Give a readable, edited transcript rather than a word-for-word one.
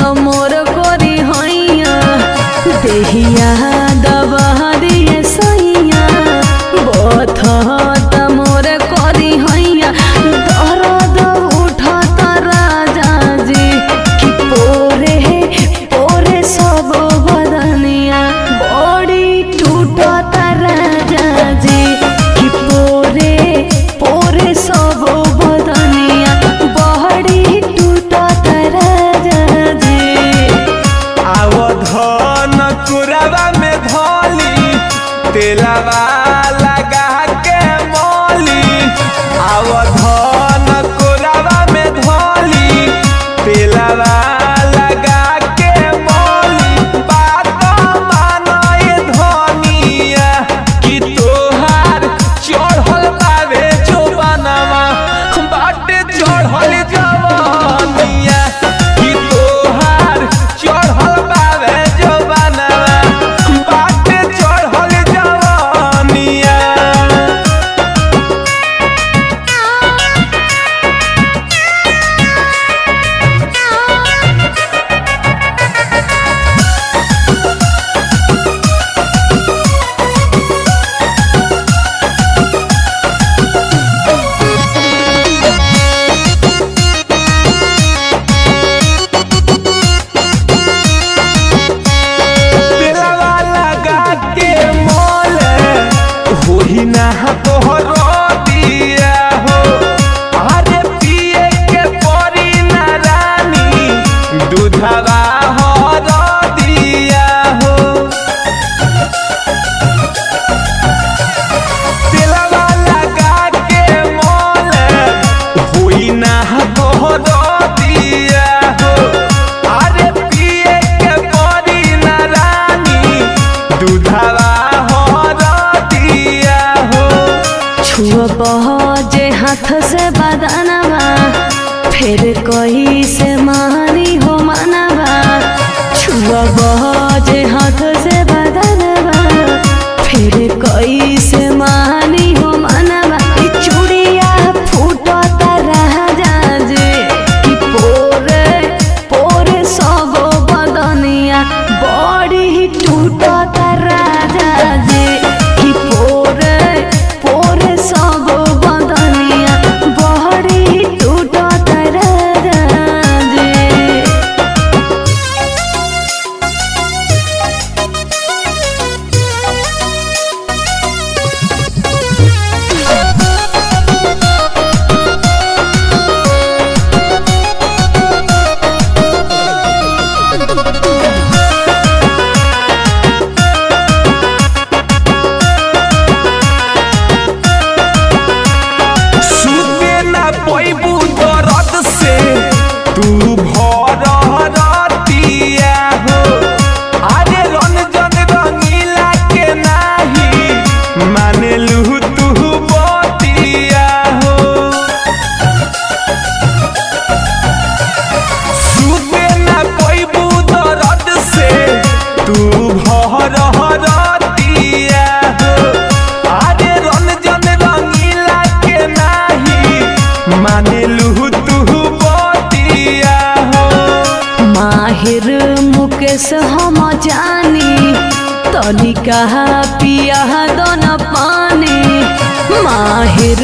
तो मोर कोरी हैया देहिया दबा दिए सैया बथा तो मोर कोरी हैया दर्द उठत राजा जी कि पोरे पोरे सब बदनिया बड़ी टूटत राजा जी कि पोरे पोरे सब बदनिया बड़ी टूटत राजा जी। आवधन कुरावा में धोली तेलावा लगा के मोली आवधन कुरावा में धोली तेलावा लगा के मोली बात मानो ये धनिया कि तोहार चढ़ल बावे जो बनवा बाटे चढ़ल जवानिया कि तोहार चढ़ल बावे जो बनवा बाटे चढ़ल जवानिया। तेलवा लगा के मोले होही ना तोहरो दिया हो अरे पिए के परी ना रानी दूधवा हो दिया हो तेलवा लगा के मोले होई ना तोहरो दिया हो अरे पिए के परी ना रानी दूधवा हो दिया हो। छुअब जे हाथ से बदनवा फिर कोई से मारी हो मनवा छुअब जे हाथ से बदनवा फिर कोई से मारी हो मनवा ई चूड़िया फूटत राजा जी कि पोरे पोरे सब बदनिया बड़ी टूटत राजा जी कि पोरे पोरे सब बदनिया बड़ी टूटत राजा जी। सुते ना पैबू दर्द से तू भर रतिया हो अरे रंजन रंगीला के नाही मानेलू तू बतिया हो सुते ना पैबू दर्द से तू भर रतिया हो अरे रंजन रंगीला के नाही मानेलू तू बतिया हो। माहिर मुकेश हम जानी तनिका पिया दन पानी माहिर